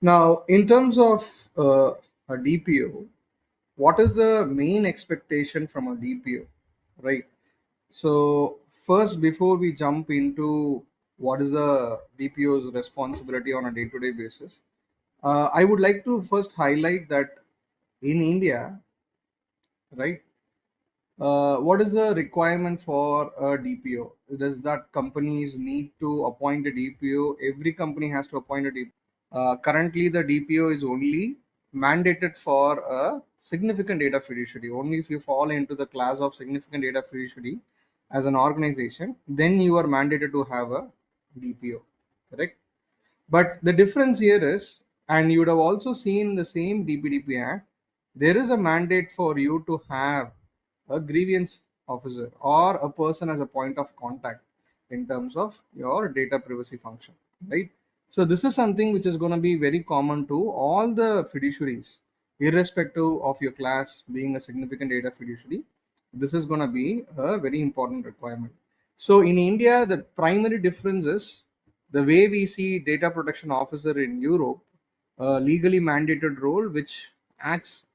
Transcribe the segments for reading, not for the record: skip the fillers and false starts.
Now, in terms of a DPO, what is the main expectation from a DPO, right? So first, before we jump into what is the DPO's responsibility on a day-to-day basis, I would like to first highlight that in India, right, what is the requirement for a DPO? Does that companies need to appoint a DPO? Every company has to appoint a DPO. Currently, the DPO is only mandated for a significant data fiduciary. Only if you fall into the class of significant data fiduciary as an organization, then you are mandated to have a DPO, correct? But the difference here is, and you would have also seen the same DPDP Act, there is a mandate for you to have a grievance officer or a person as a point of contact in terms of your data privacy function, right? So this is something which is going to be very common to all the fiduciaries, irrespective of your class being a significant data fiduciary. This is going to be a very important requirement. So in India, the primary difference is the way we see data protection officer in Europe, a legally mandated role which acts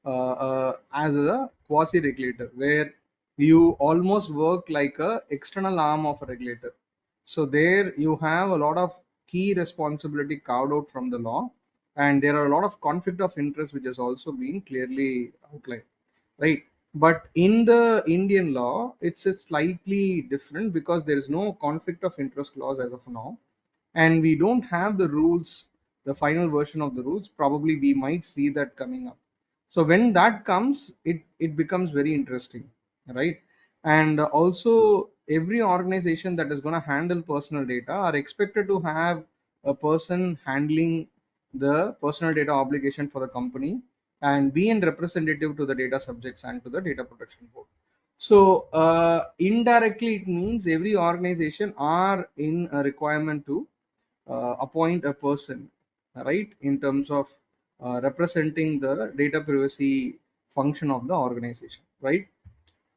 as a quasi regulator, where you almost work like a external arm of a regulator. So there you have a lot of key responsibility carved out from the law, and there are a lot of conflict of interest which has also been clearly outlined, right? But in the Indian law, it's slightly different because there is no conflict of interest clause as of now, and we don't have the rules, the final version of the rules. Probably we might see that coming up. So when that comes, it becomes very interesting, right? And also, every organization that is going to handle personal data are expected to have a person handling the personal data obligation for the company and be in representative to the data subjects and to the data protection board. So indirectly, it means every organization are in a requirement to appoint a person, right, in terms of representing the data privacy function of the organization, right?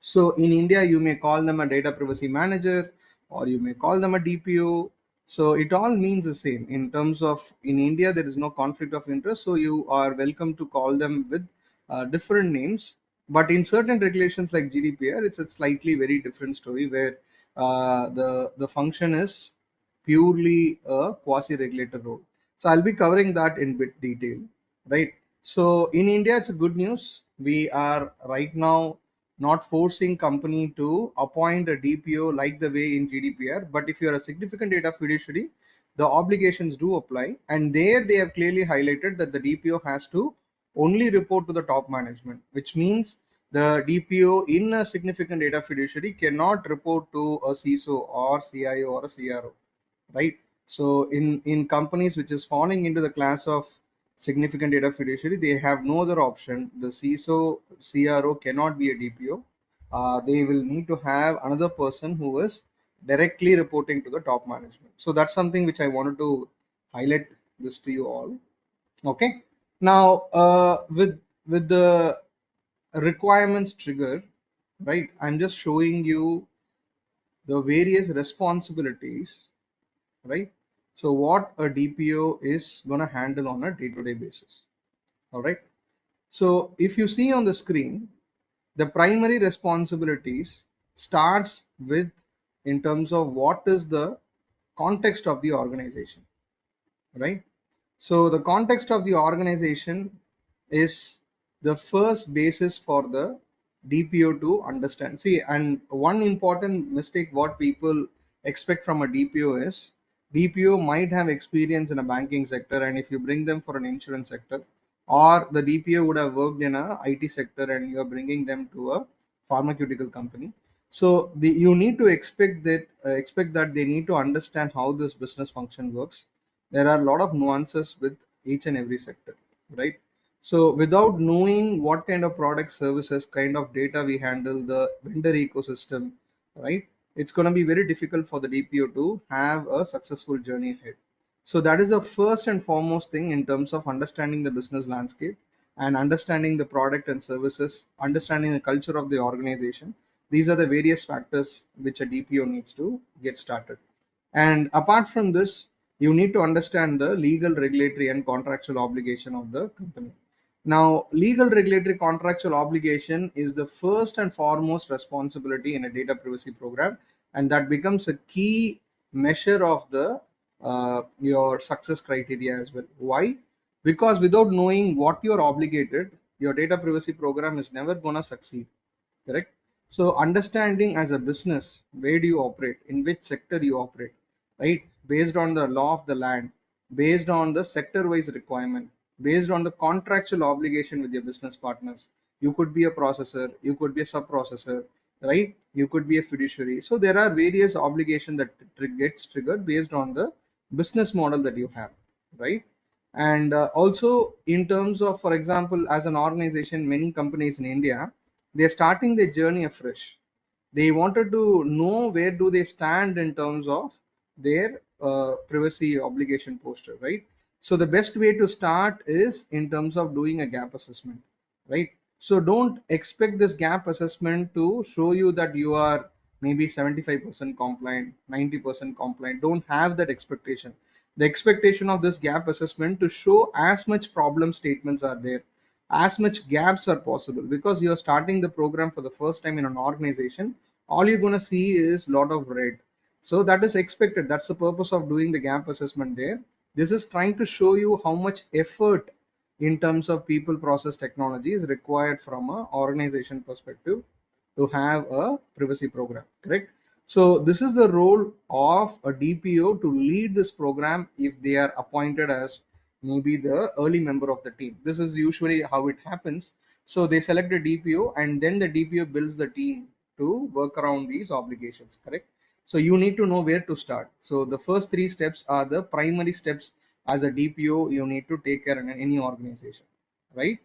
So in India, you may call them a data privacy manager or you may call them a DPO. So it all means the same in terms of, in India, there is no conflict of interest. So you are welcome to call them with different names. But in certain regulations like GDPR, it's a slightly very different story where the function is purely a quasi-regulator role. So I'll be covering that in bit detail, right? So in India, it's a good news. We are right now not forcing company to appoint a DPO like the way in GDPR. But if you are a significant data fiduciary, the obligations do apply. And there they have clearly highlighted that the DPO has to only report to the top management, which means the DPO in a significant data fiduciary cannot report to a CISO or CIO or a CRO, right? So in companies which is falling into the class of significant data fiduciary, they have no other option. The CISO CRO cannot be a DPO. They will need to have another person who is directly reporting to the top management. So that's something which I wanted to highlight this to you all. Okay. Now with the requirements trigger, right, I'm just showing you the various responsibilities, right? So what a DPO is going to handle on a day-to-day basis. All right. So if you see on the screen, the primary responsibilities starts with, in terms of what is the context of the organization, right? So the context of the organization is the first basis for the DPO to understand. See, and one important mistake what people expect from a DPO is DPO might have experience in a banking sector, and if you bring them for an insurance sector, or the DPO would have worked in a IT sector and you're bringing them to a pharmaceutical company. So you need to expect that they need to understand how this business function works. There are a lot of nuances with each and every sector, right? So without knowing what kind of product services kind of data we handle, the vendor ecosystem, right, it's going to be very difficult for the DPO to have a successful journey ahead. So that is the first and foremost thing in terms of understanding the business landscape and understanding the product and services, understanding the culture of the organization. These are the various factors which a DPO needs to get started. And apart from this, you need to understand the legal, regulatory, and contractual obligation of the company. Now, legal, regulatory, contractual obligation is the first and foremost responsibility in a data privacy program, and that becomes a key measure of the your success criteria as well. Why? Because without knowing what you're obligated, your data privacy program is never gonna succeed. Correct? So understanding as a business, where do you operate, in which sector you operate, right? Based on the law of the land, based on the sector wise requirement, based on the contractual obligation with your business partners. You could be a processor, you could be a sub processor, right? You could be a fiduciary. So there are various obligations that gets triggered based on the business model that you have, right? And also in terms of, for example, as an organization, many companies in India, they're starting their journey afresh. They wanted to know where do they stand in terms of their privacy obligation posture, right? So the best way to start is in terms of doing a gap assessment, right? So don't expect this gap assessment to show you that you are maybe 75% compliant, 90% compliant. Don't have that expectation. The expectation of this gap assessment to show as much problem statements are there, as much gaps are possible, because you're starting the program for the first time in an organization. All you're going to see is a lot of red. So that is expected. That's the purpose of doing the gap assessment there. This is trying to show you how much effort in terms of people, process, technology is required from a organization perspective to have a privacy program, correct? So this is the role of a DPO to lead this program if they are appointed as maybe the early member of the team. This is usually how it happens. So they select a DPO and then the DPO builds the team to work around these obligations, correct? So you need to know where to start. So the first three steps are the primary steps as a DPO you need to take care in any organization, right?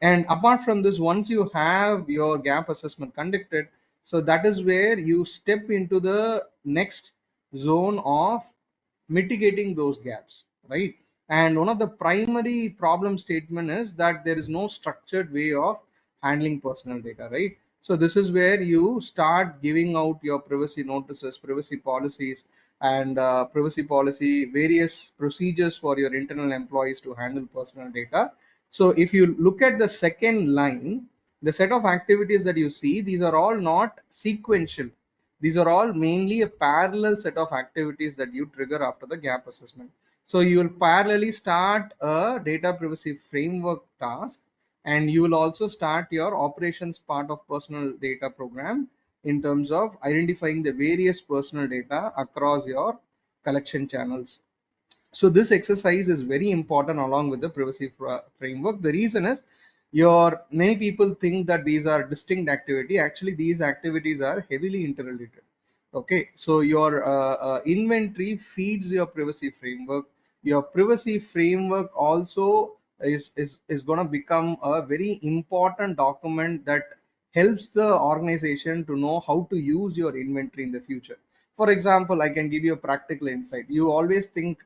And apart from this, once you have your gap assessment conducted, so that is where you step into the next zone of mitigating those gaps, right? And one of the primary problem statement is that there is no structured way of handling personal data, right? So this is where you start giving out your privacy notices, privacy policies, and privacy policy various procedures for your internal employees to handle personal data. So if you look at the second line, the set of activities that you see, these are all not sequential. These are all mainly a parallel set of activities that you trigger after the gap assessment. So you will parallelly start a data privacy framework task, and you will also start your operations part of personal data program in terms of identifying the various personal data across your collection channels. So this exercise is very important along with the privacy framework. The reason is your many people think that these are distinct activity. Actually, these activities are heavily interrelated. Okay, so your inventory feeds your privacy framework. Your privacy framework also is going to become a very important document that helps the organization to know how to use your inventory in the future. For example, I can give you a practical insight. You always think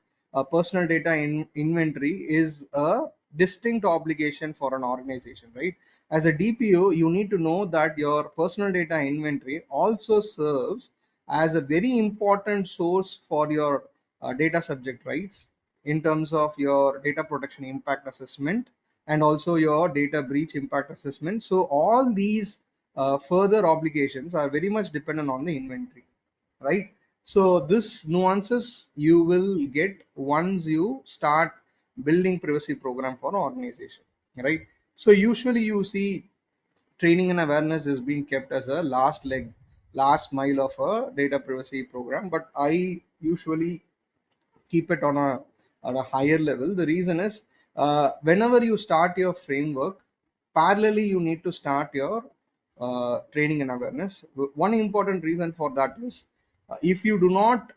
personal data in inventory is a distinct obligation for an organization, right? As a DPO, you need to know that your personal data inventory also serves as a very important source for your data subject rights in terms of your data protection impact assessment and also your data breach impact assessment. So all these further obligations are very much dependent on the inventory, right? So this nuances you will get once you start building privacy program for an organization, right? So usually you see training and awareness is being kept as a last leg, last mile of a data privacy program, but I usually keep it on a higher level. The reason is whenever you start your framework, parallelly you need to start your training and awareness. One important reason for that is if you do not,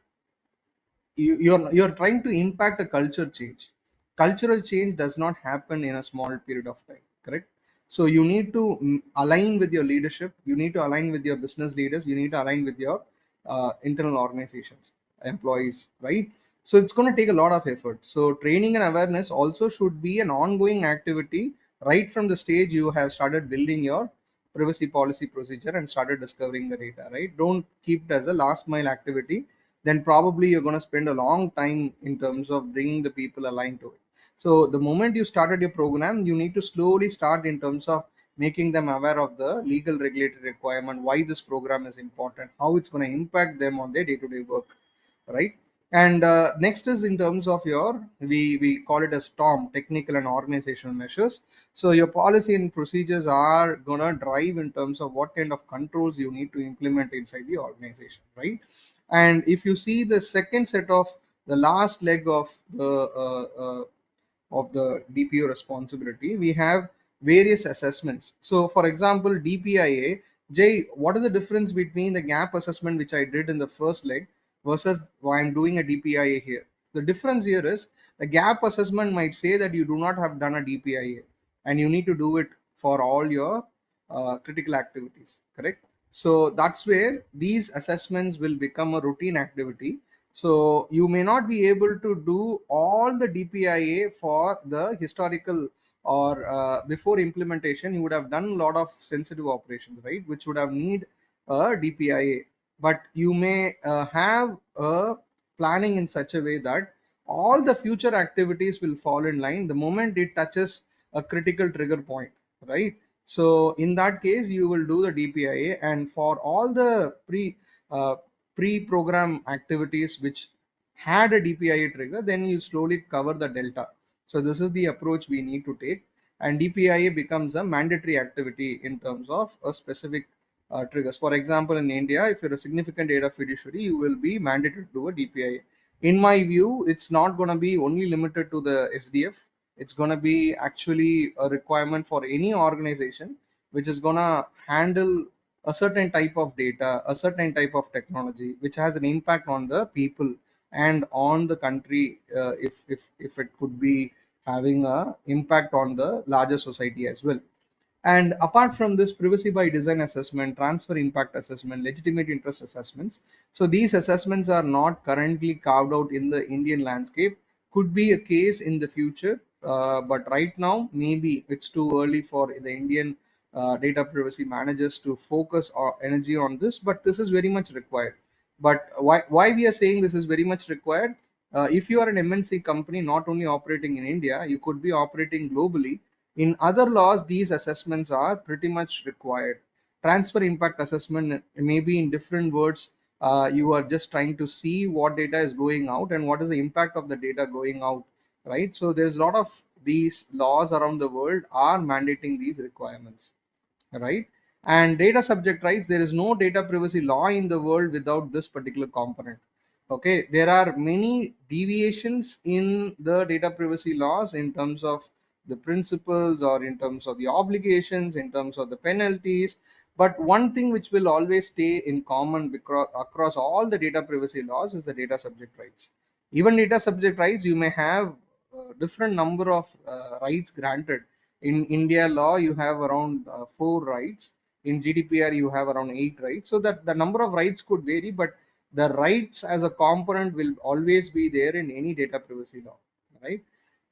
you're trying to impact a culture change. Cultural change does not happen in a small period of time, correct? So you need to align with your leadership, you need to align with your business leaders, you need to align with your internal organizations, employees, right? So it's going to take a lot of effort. So training and awareness also should be an ongoing activity right from the stage you have started building your privacy policy procedure and started discovering the data, right? Don't keep it as a last mile activity. then probably you're going to spend a long time in terms of bringing the people aligned to it. So the moment you started your program, you need to slowly start in terms of making them aware of the legal regulatory requirement, why this program is important, how it's going to impact them on their day-to-day work, right? And next is in terms of your, we call it as TOM, technical and organizational measures. So your policy and procedures are gonna drive in terms of what kind of controls you need to implement inside the organization, right? And if you see the second set of the last leg of the DPO responsibility, we have various assessments. So, for example, DPIA, Jay, what is the difference between the gap assessment which I did in the first leg versus why I'm doing a DPIA here? The difference here is the gap assessment might say that you do not have done a DPIA and you need to do it for all your critical activities, correct? So that's where these assessments will become a routine activity. So you may not be able to do all the DPIA for the historical, or before implementation you would have done a lot of sensitive operations, right, which would have need a DPIA. But you may have a planning in such a way that all the future activities will fall in line the moment it touches a critical trigger point, right? So in that case you will do the DPIA, and for all the uh, pre-program activities which had a DPIA trigger, then you slowly cover the delta. So this is the approach we need to take, and DPIA becomes a mandatory activity in terms of a specific triggers. For example, in India, if you're a significant data fiduciary, you will be mandated to do a DPIA. In my view, it's not going to be only limited to the SDF. It's going to be actually a requirement for any organization which is going to handle a certain type of data, a certain type of technology, which has an impact on the people and on the country, if it could be having a impact on the larger society as well. And apart from this, privacy by design assessment, transfer impact assessment, legitimate interest assessments. So these assessments are not currently carved out in the Indian landscape. Could be a case in the future, but right now maybe it's too early for the Indian data privacy managers to focus our energy on this. But this is very much required. But why we are saying this is very much required? If you are an MNC company, not only operating in India, you could be operating globally. In other laws, these assessments are pretty much required. Transfer impact assessment, maybe in different words, you are just trying to see what data is going out and what is the impact of the data going out, right? So there's a lot of these laws around the world are mandating these requirements, right? And data subject rights, there is no data privacy law in the world without this particular component. Okay, there are many deviations in the data privacy laws in terms of the principles, or in terms of the obligations, in terms of the penalties. But one thing which will always stay in common across all the data privacy laws is the data subject rights. Even data subject rights, you may have a different number of rights granted. In India law, you have around 4 rights. In GDPR, you have around 8 rights. So that the number of rights could vary, but the rights as a component will always be there in any data privacy law, right?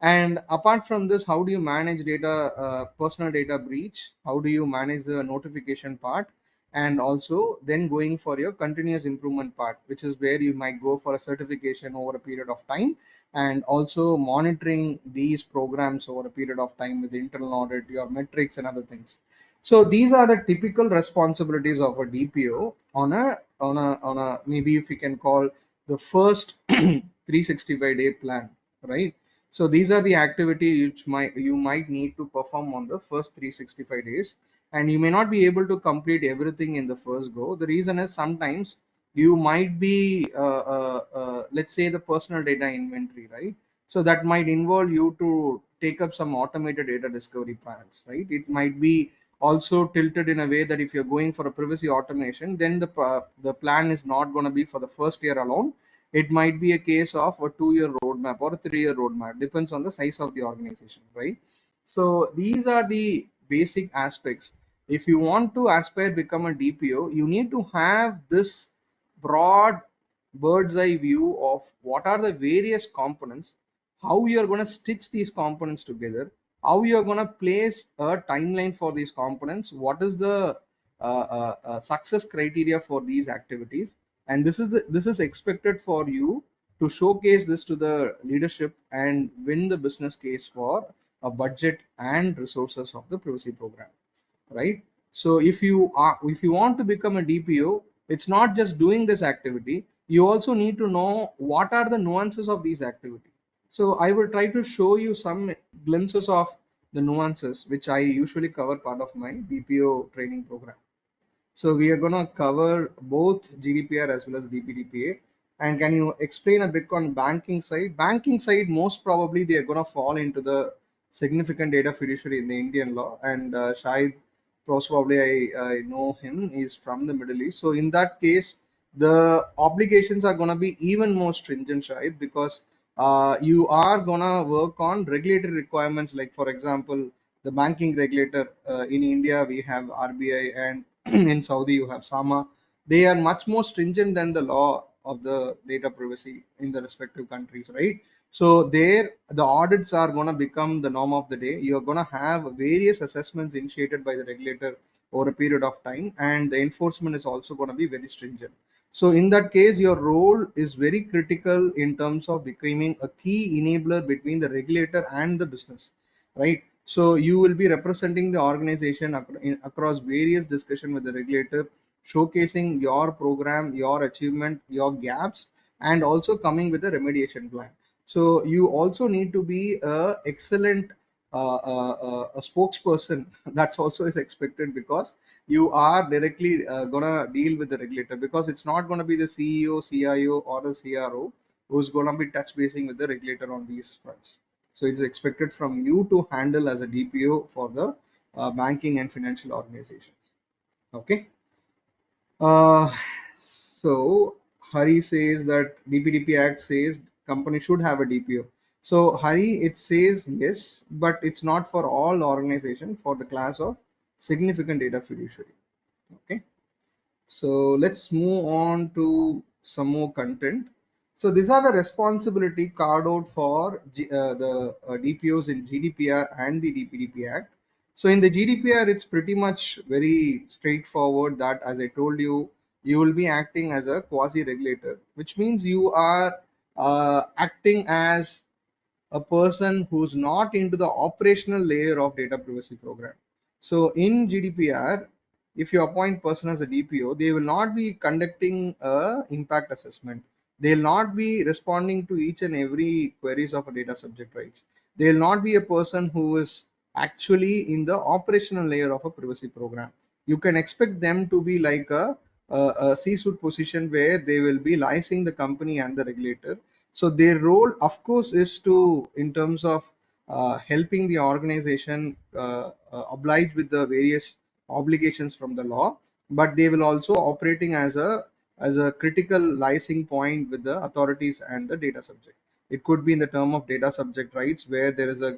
And apart from this, how do you manage data, personal data breach? How do you manage the notification part? And also then going for your continuous improvement part, which is where you might go for a certification over a period of time, and also monitoring these programs over a period of time with internal audit, your metrics and other things. So these are the typical responsibilities of a DPO on a maybe if we can call the first 365-day plan, right? So these are the activities which you might need to perform on the first 365 days, and you may not be able to complete everything in the first go. The reason is sometimes you might be let's say the personal data inventory, right? So that might involve you to take up some automated data discovery plans, right? It might be also tilted in a way that if you're going for a privacy automation, then the plan is not going to be for the first year alone. It might be a case of a 2-year roadmap or a 3-year roadmap, depends on the size of the organization, right? So these are the basic aspects. If you want to aspire become a DPO, you need to have this broad bird's eye view of what are the various components, how you are going to stitch these components together, how you are going to place a timeline for these components, what is the success criteria for these activities, and this is expected for you to showcase this to the leadership and win the business case for a budget and resources of the privacy program, right? So if you want to become a DPO, it's not just doing this activity. You also need to know what are the nuances of these activities. So I will try to show you some glimpses of the nuances which I usually cover part of my DPO training program. So we are going to cover both GDPR as well as DPDPA. And can you explain a bit on banking side? Banking side, most probably they are going to fall into the significant data fiduciary in the Indian law. And Shahid, probably I know him, he's from the Middle East. So in that case, the obligations are going to be even more stringent, Shahid, because you are going to work on regulatory requirements. Like, for example, the banking regulator in India, we have RBI, and in Saudi you have SAMA. They are much more stringent than the law of the data privacy in the respective countries, right? So there, the audits are going to become the norm of the day. You're going to have various assessments initiated by the regulator over a period of time, and the enforcement is also going to be very stringent. So in that case, your role is very critical in terms of becoming a key enabler between the regulator and the business, right? So you will be representing the organization across various discussion with the regulator, showcasing your program, your achievement, your gaps, and also coming with a remediation plan. So you also need to be a excellent a spokesperson. That's also is expected, because you are directly gonna deal with the regulator, because it's not gonna be the CEO, CIO, or the CRO who's gonna be touch basing with the regulator on these fronts. So it's expected from you to handle as a DPO for the banking and financial organizations. Okay. Uh, so Hari says that DPDP Act says company should have a DPO. So Hari, it says yes, but it's not for all organization for the class of significant data fiduciary. Okay. So let's move on to some more content. So these are the responsibility carved out for the DPOs in GDPR and the DPDP Act. So in the GDPR, it's pretty much very straightforward that, as I told you, you will be acting as a quasi regulator, which means you are acting as a person who's not into the operational layer of data privacy program. So in GDPR, if you appoint person as a DPO, they will not be conducting a impact assessment. They'll not be responding to each and every queries of a data subject rights. They'll not be a person who is actually in the operational layer of a privacy program. You can expect them to be like a C-suite position where they will be licensing the company and the regulator. So their role, of course, is to, in terms of helping the organization oblige with the various obligations from the law, but they will also operating as a critical licensing point with the authorities and the data subject. It could be in the term of data subject rights, where there is a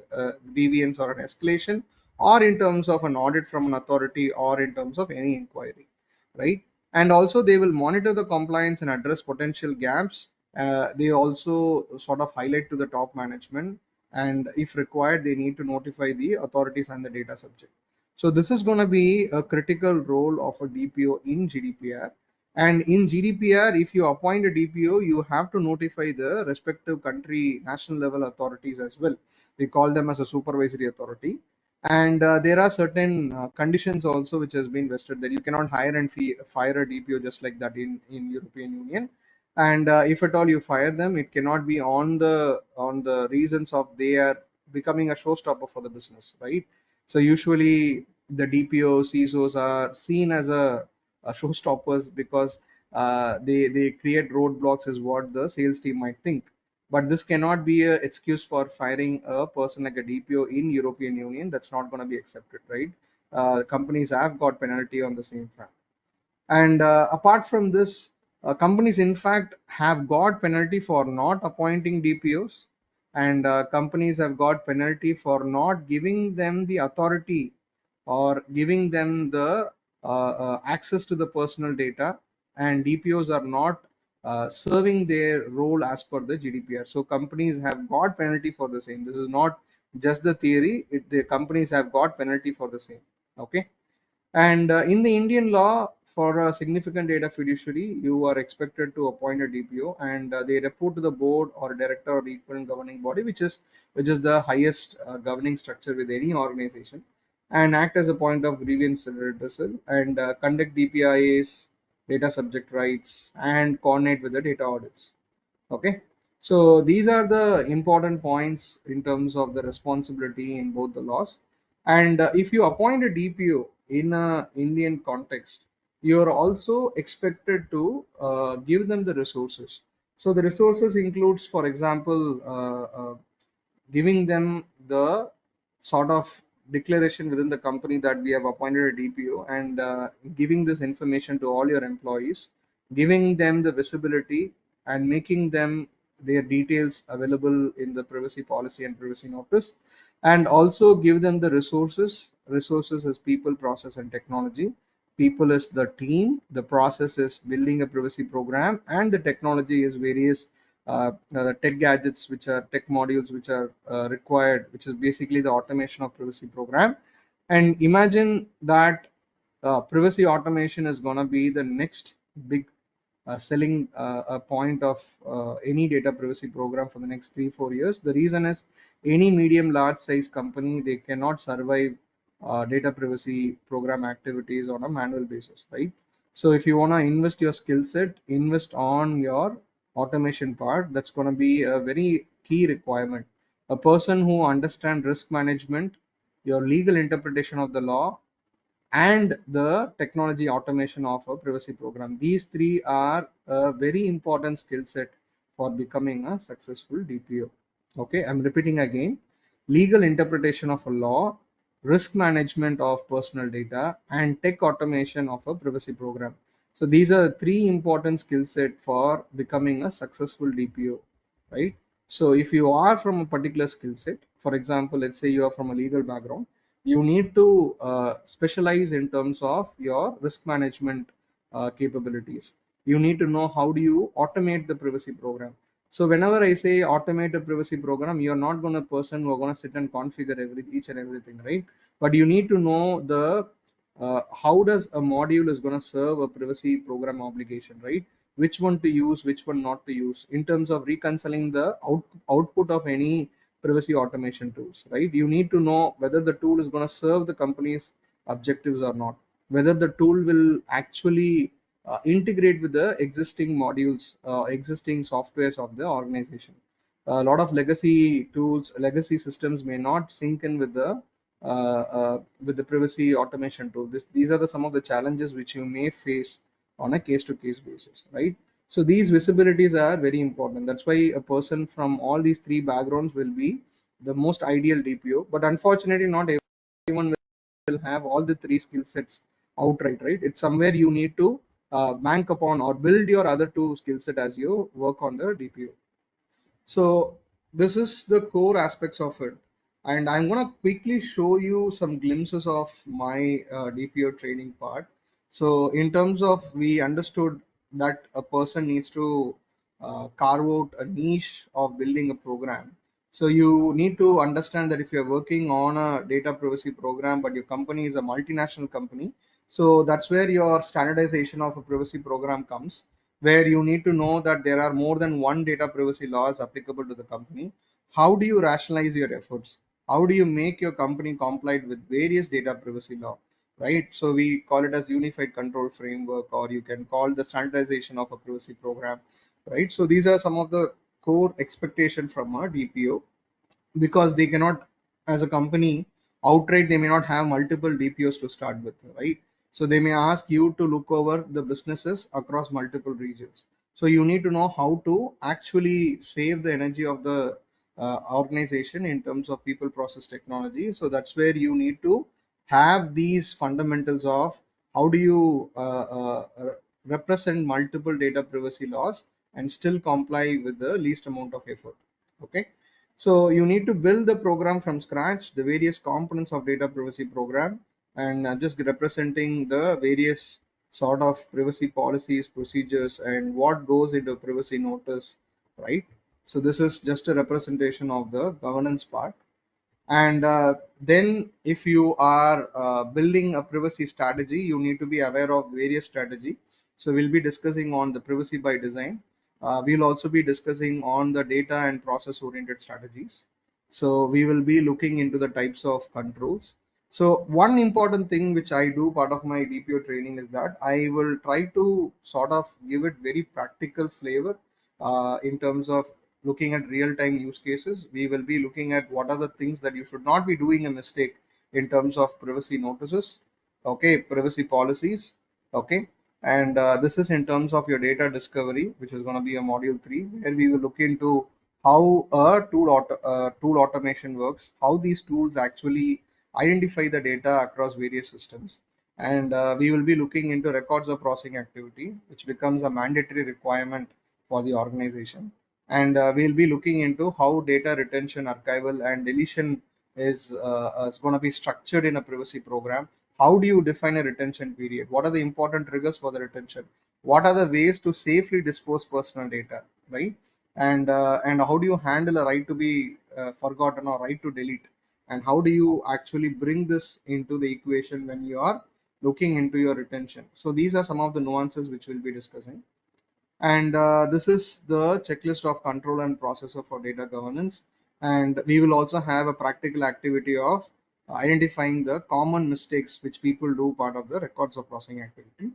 grievance or an escalation, or in terms of an audit from an authority, or in terms of any inquiry, right? And also they will monitor the compliance and address potential gaps. They also sort of highlight to the top management, and if required, they need to notify the authorities and the data subject. So this is going to be a critical role of a DPO in GDPR. And in GDPR, if you appoint a DPO, you have to notify the respective country national level authorities as well. We call them as a supervisory authority. And there are certain conditions also which has been vested, that you cannot hire and fire a DPO just like that in European Union. And if at all you fire them, it cannot be on the reasons of they are becoming a showstopper for the business, right? So usually the DPO CISOs are seen as a showstoppers, because they create roadblocks, is what the sales team might think. But this cannot be an excuse for firing a person like a DPO in European Union. That's not going to be accepted, right? Companies have got penalty on the same front. And apart from this, companies in fact have got penalty for not appointing DPOs, and companies have got penalty for not giving them the authority or giving them the access to the personal data, and DPOs are not serving their role as per the GDPR. So companies have got penalty for the same. This is not just the theory. The companies have got penalty for the same. Okay. And in the Indian law, for a significant data fiduciary, you are expected to appoint a DPO, and they report to the board or director or equivalent governing body, which is the highest governing structure with any organization, and act as a point of grievance redressal and conduct DPIAs, data subject rights, and coordinate with the data audits. Okay, so these are the important points in terms of the responsibility in both the laws. And if you appoint a DPO in a Indian context, you are also expected to give them the resources. So the resources includes, for example, giving them the sort of declaration within the company that we have appointed a DPO, and giving this information to all your employees, giving them the visibility, and making them their details available in the privacy policy and privacy notice, and also give them the resources as people, process, and technology. People is the team, the process is building a privacy program, and the technology is various tech gadgets, which are tech modules which are required, which is basically the automation of privacy program. And imagine that privacy automation is going to be the next big selling a point of any data privacy program for the next 3 4 years. The reason is any medium large size company, they cannot survive data privacy program activities on a manual basis, right? So if you want to invest your skill set, invest on your automation part. That's going to be a very key requirement. A person who understands risk management, your legal interpretation of the law, and the technology automation of a privacy program. These three are a very important skill set for becoming a successful DPO. Okay, I'm repeating again: legal interpretation of a law, risk management of personal data, and tech automation of a privacy program. So these are three important skill set for becoming a successful DPO, right? So if you are from a particular skill set, for example, let's say you are from a legal background, you need to specialize in terms of your risk management capabilities. You need to know how do you automate the privacy program. So whenever I say automate a privacy program, you're not going to person who are going to sit and configure each and everything, right? But you need to know the how does a module is going to serve a privacy program obligation, right? Which one to use, which one not to use, in terms of reconciling the output of any privacy automation tools, right? You need to know whether the tool is going to serve the company's objectives or not, whether the tool will actually integrate with the existing modules, existing softwares of the organization. A lot of legacy tools, legacy systems may not sync in with the privacy automation tool. These are some of the challenges which you may face on a case-to-case basis, right? So these visibilities are very important. That's why a person from all these three backgrounds will be the most ideal DPO. But unfortunately, not everyone will have all the three skill sets outright, right? It's somewhere you need to bank upon or build your other two skill set as you work on the DPO. So this is the core aspects of it. And I'm going to quickly show you some glimpses of my DPO training part. So in terms of, we understood that a person needs to carve out a niche of building a program. So you need to understand that if you're working on a data privacy program, but your company is a multinational company, so that's where your standardization of a privacy program comes, where you need to know that there are more than one data privacy laws applicable to the company. How do you rationalize your efforts? How do you make your company compliant with various data privacy law, right? So we call it as unified control framework, or you can call the standardization of a privacy program, right? So these are some of the core expectation from a DPO, because they cannot, as a company outright, they may not have multiple DPOs to start with, right? So they may ask you to look over the businesses across multiple regions. So you need to know how to actually save the energy of the organization in terms of people, process, technology. So that's where you need to have these fundamentals of how do you represent multiple data privacy laws and still comply with the least amount of effort. Okay, so you need to build the program from scratch, the various components of data privacy program, and just representing the various sort of privacy policies, procedures, and what goes into privacy notice, right? So this is just a representation of the governance part. And then if you are building a privacy strategy, you need to be aware of various strategy. So we'll be discussing on the privacy by design. We'll also be discussing on the data and process oriented strategies. So we will be looking into the types of controls. So one important thing which I do part of my DPO training is that I will try to sort of give it very practical flavor in terms of looking at real time use cases. We will be looking at what are the things that you should not be doing a mistake in terms of privacy notices, okay, privacy policies, okay. And this is in terms of your data discovery, which is going to be a module 3, where we will look into how a tool automation works, how these tools actually identify the data across various systems. And we will be looking into records of processing activity, which becomes a mandatory requirement for the organization. And we'll be looking into how data retention, archival, and deletion is going to be structured in a privacy program. How do you define a retention period? What are the important triggers for the retention? What are the ways to safely dispose personal data, right? And how do you handle a right to be forgotten or right to delete? And how do you actually bring this into the equation when you are looking into your retention? So these are some of the nuances which we'll be discussing. And this is the checklist of control and processor for data governance. And we will also have a practical activity of identifying the common mistakes which people do part of the records of processing activity.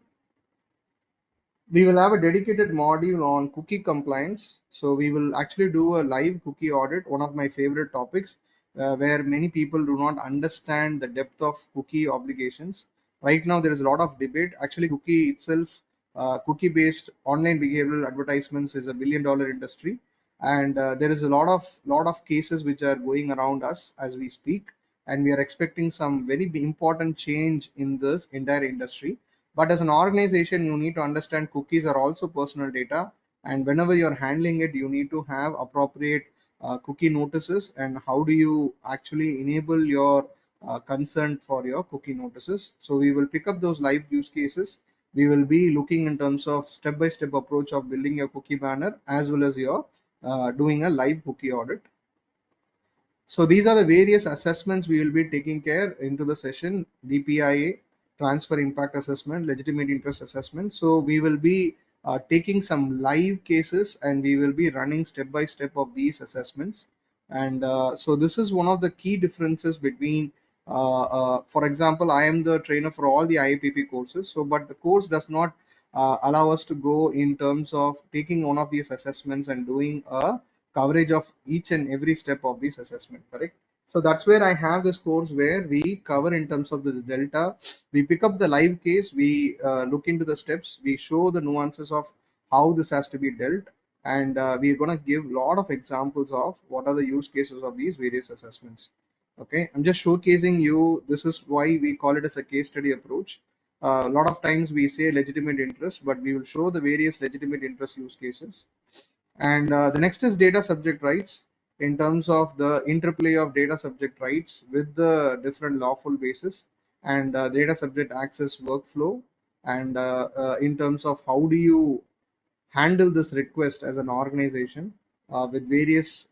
We will have a dedicated module on cookie compliance. So we will actually do a live cookie audit, one of my favorite topics, where many people do not understand the depth of cookie obligations. Right now, there is a lot of debate. Actually, cookie itself, cookie-based online behavioral advertisements is a billion-dollar industry, and there is a lot of cases which are going around us as we speak, and we are expecting some very important change in this entire industry. But as an organization, you need to understand cookies are also personal data, and whenever you're handling it, you need to have appropriate cookie notices. And how do you actually enable your consent for your cookie notices? So we will pick up those live use cases. We will be looking in terms of step-by-step approach of building your cookie banner as well as your doing a live cookie audit. So these are the various assessments we will be taking care into the session: DPIA, transfer impact assessment, legitimate interest assessment. So we will be taking some live cases and we will be running step by step of these assessments. And so this is one of the key differences between, for example, I am the trainer for all the IAPP courses. So, but the course does not allow us to go in terms of taking one of these assessments and doing a coverage of each and every step of this assessment, correct? So that's where I have this course where we cover in terms of this delta. We pick up the live case, we look into the steps, we show the nuances of how this has to be dealt, and we're going to give a lot of examples of what are the use cases of these various assessments. Okay, I'm just showcasing you. This is why we call it as a case study approach. A lot of times we say legitimate interest, but we will show the various legitimate interest use cases. And the next is data subject rights, in terms of the interplay of data subject rights with the different lawful basis and data subject access workflow. And in terms of how do you handle this request as an organization with various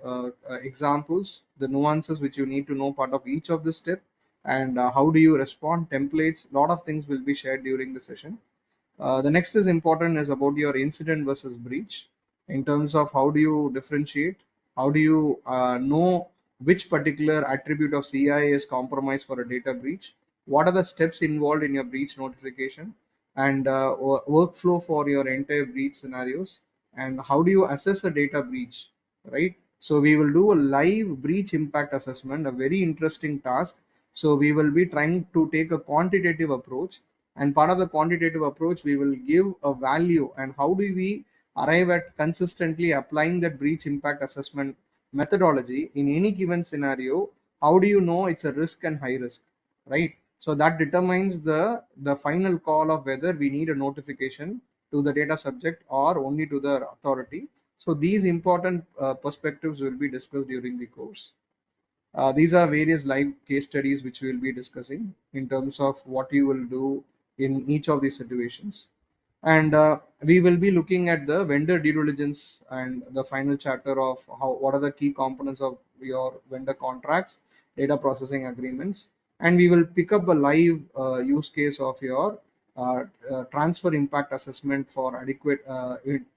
examples, the nuances which you need to know part of each of the step, and how do you respond, templates, a lot of things will be shared during the session. The next is important is about your incident versus breach, in terms of how do you differentiate, how do you know which particular attribute of CI is compromised for a data breach, what are the steps involved in your breach notification, and workflow for your entire breach scenarios, and how do you assess a data breach, right? So we will do a live breach impact assessment, a very interesting task. So we will be trying to take a quantitative approach, and part of the quantitative approach we will give a value, and how do we arrive at consistently applying that breach impact assessment methodology in any given scenario. How do you know it's a risk and high risk, right? So that determines the final call of whether we need a notification to the data subject or only to the authority. So these important perspectives will be discussed during the course. These are various live case studies which we will be discussing in terms of what you will do in each of these situations. And we will be looking at the vendor due diligence and the final chapter of how what are the key components of your vendor contracts, data processing agreements, and we will pick up a live use case of your transfer impact assessment for adequate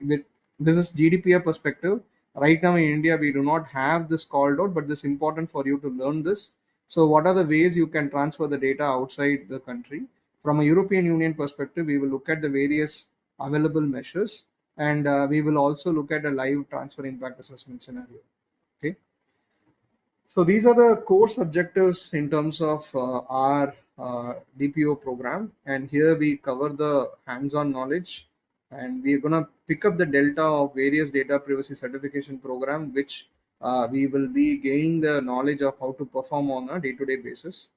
with this is GDPR perspective. Right now in India, we do not have this called out, but this is important for you to learn this. So what are the ways you can transfer the data outside the country? From a European Union perspective, we will look at the various available measures, and we will also look at a live transfer impact assessment scenario. Okay. So these are the core objectives in terms of our DPO program, and here we cover the hands-on knowledge, and we're gonna pick up the delta of various data privacy certification program, which we will be gaining the knowledge of how to perform on a day-to-day basis,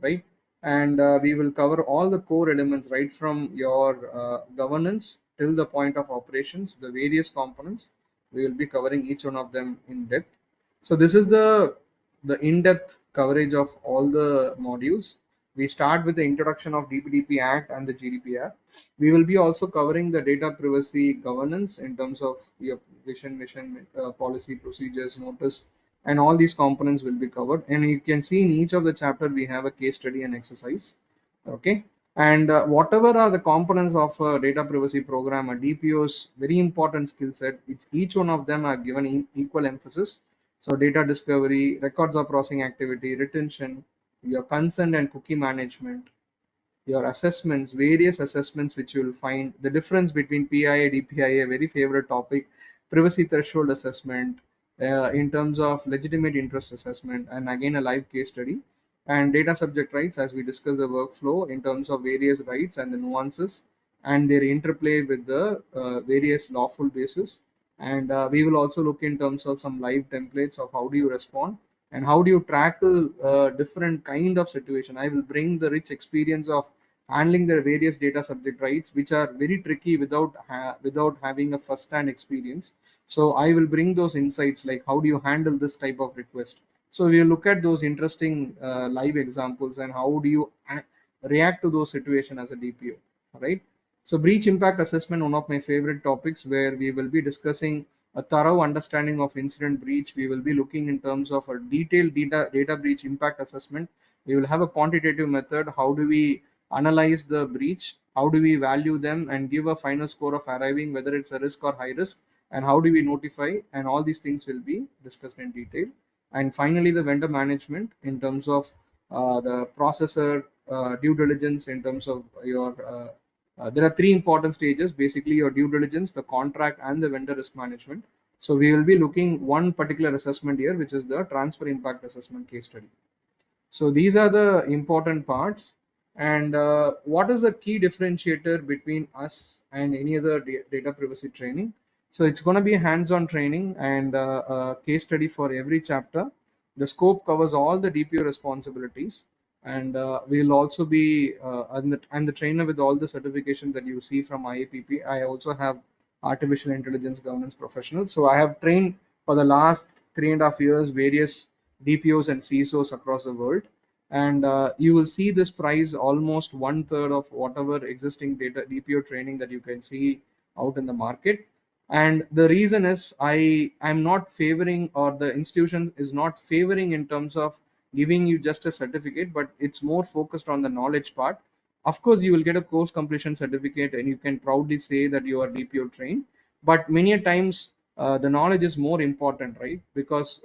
right? And we will cover all the core elements right from your governance till the point of operations, the various components. We will be covering each one of them in depth. So this is the in-depth coverage of all the modules. We start with the introduction of DPDP Act and the GDPR. We will be also covering the data privacy governance in terms of your vision, mission, policy, procedures, notice, and all these components will be covered. And you can see in each of the chapter we have a case study and exercise. Okay. And whatever are the components of a data privacy program, a DPO's very important skill set, each one of them are given equal emphasis. So data discovery, records of processing activity, retention, your consent and cookie management, your assessments, various assessments which you will find, the difference between PII, DPI, a very favorite topic, privacy threshold assessment, in terms of legitimate interest assessment, and again a live case study, and data subject rights as we discuss the workflow in terms of various rights and the nuances and their interplay with the various lawful basis. And we will also look in terms of some live templates of how do you respond and how do you tackle different kind of situation. I will bring the rich experience of handling the various data subject rights, which are very tricky without having a first hand experience. So I will bring those insights like how do you handle this type of request. So we'll look at those interesting live examples and how do you react to those situation as a DPO, right? So breach impact assessment, one of my favorite topics, where we will be discussing a thorough understanding of incident breach. We will be looking in terms of a detailed data breach impact assessment. We will have a quantitative method. How do we analyze the breach? How do we value them and give a final score of arriving whether it's a risk or high risk? And how do we notify? And all these things will be discussed in detail. And finally, the vendor management in terms of the processor due diligence in terms of your there are three important stages, basically your due diligence, the contract, and the vendor risk management. So we will be looking one particular assessment here, which is the transfer impact assessment case study. So these are the important parts. And what is the key differentiator between us and any other data privacy training? So it's going to be hands-on training and a case study for every chapter. The scope covers all the DPO responsibilities, and we'll also be I'm the trainer with all the certifications that you see from IAPP. I also have artificial intelligence governance professional. So I have trained for the last 3.5 years various DPOs and CISOs across the world, and you will see this price almost one third of whatever existing data DPO training that you can see out in the market. And the reason is I'm not favoring, or the institution is not favoring in terms of giving you just a certificate, but it's more focused on the knowledge part. Of course, you will get a course completion certificate and you can proudly say that you are DPO trained, but many a times the knowledge is more important, right? Because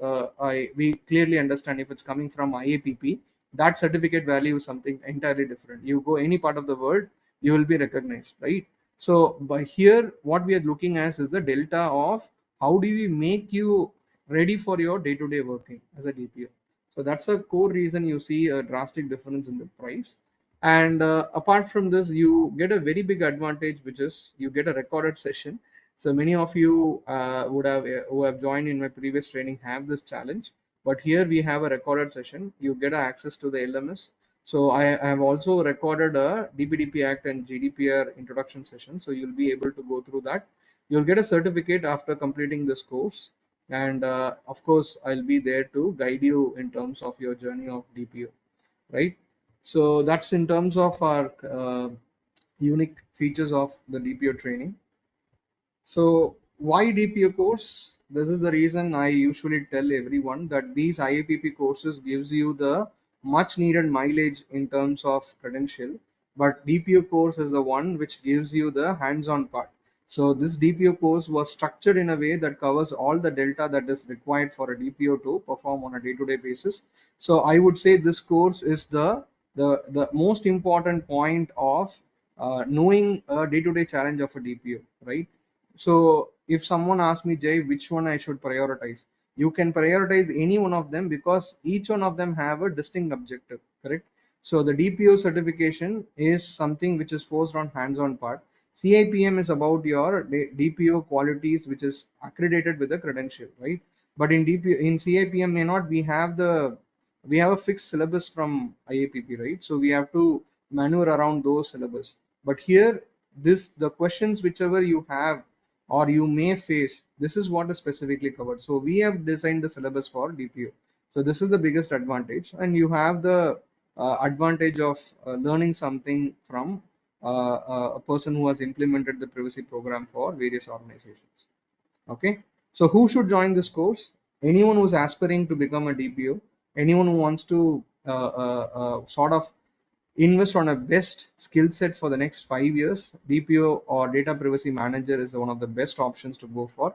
we clearly understand if it's coming from IAPP, that certificate value is something entirely different. You go any part of the world, you will be recognized, right? So by here, what we are looking at is the delta of how do we make you ready for your day-to-day working as a DPO. So that's a core reason you see a drastic difference in the price. And apart from this, you get a very big advantage, which is you get a recorded session. So many of you would have who have joined in my previous training have this challenge, but here we have a recorded session. You get access to the LMS. So I have also recorded a DPDP Act and GDPR introduction session. So you'll be able to go through that. You'll get a certificate after completing this course. And of course, I'll be there to guide you in terms of your journey of DPO, right? So that's in terms of our unique features of the DPO training. So why DPO course? This is the reason I usually tell everyone that these IAPP courses gives you the much needed mileage in terms of credential, but DPO course is the one which gives you the hands-on part. So this DPO course was structured in a way that covers all the delta that is required for a DPO to perform on a day-to-day basis. So I would say this course is the most important point of knowing a day-to-day challenge of a DPO, right? So if someone asks me, Jay, which one I should prioritize, you can prioritize any one of them because each one of them have a distinct objective, correct? So the DPO certification is something which is forced on hands-on part. CIPM is about your DPO qualities, which is accredited with a credential, right? But in DPO, in CIPM may not, we have a fixed syllabus from IAPP, right? So we have to maneuver around those syllabus. But here, this the questions whichever you have or you may face, this is what is specifically covered. So we have designed the syllabus for DPO. So this is the biggest advantage, and you have the advantage of learning something from a person who has implemented the privacy program for various organizations. Okay, so who should join this course? Anyone who's aspiring to become a DPO, anyone who wants to sort of invest on a best skill set for the next 5 years. DPO or data privacy manager is one of the best options to go for.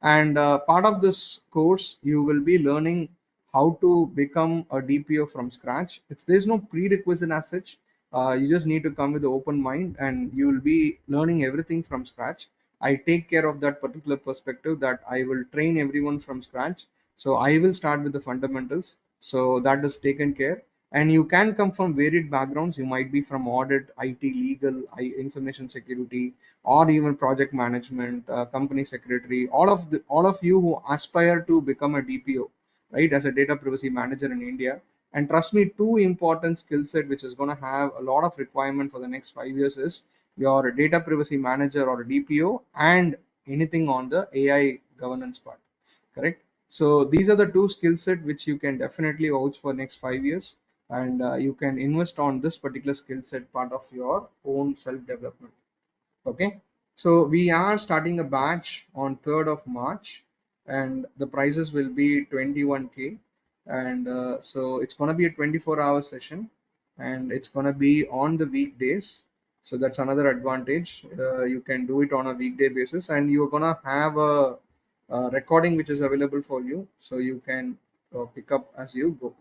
And part of this course, you will be learning how to become a DPO from scratch. There's no prerequisite as such. You just need to come with an open mind, and you will be learning everything from scratch. I take care of that particular perspective that I will train everyone from scratch. So I will start with the fundamentals. So that is taken care, and you can come from varied backgrounds. You might be from audit, IT, legal, information security, or even project management, company secretary. All of you who aspire to become a DPO, right, as a data privacy manager in India. And trust me, two important skill set which is going to have a lot of requirement for the next 5 years is your data privacy manager or DPO, and anything on the AI governance part, correct? So these are the two skill set which you can definitely vouch for next 5 years, and you can invest on this particular skill set part of your own self development. Okay, so we are starting a batch on 3rd of March, and the prices will be 21K. And so it's going to be a 24-hour session, and it's going to be on the weekdays. So that's another advantage. You can do it on a weekday basis, and you're going to have a recording which is available for you, so you can pick up as you go.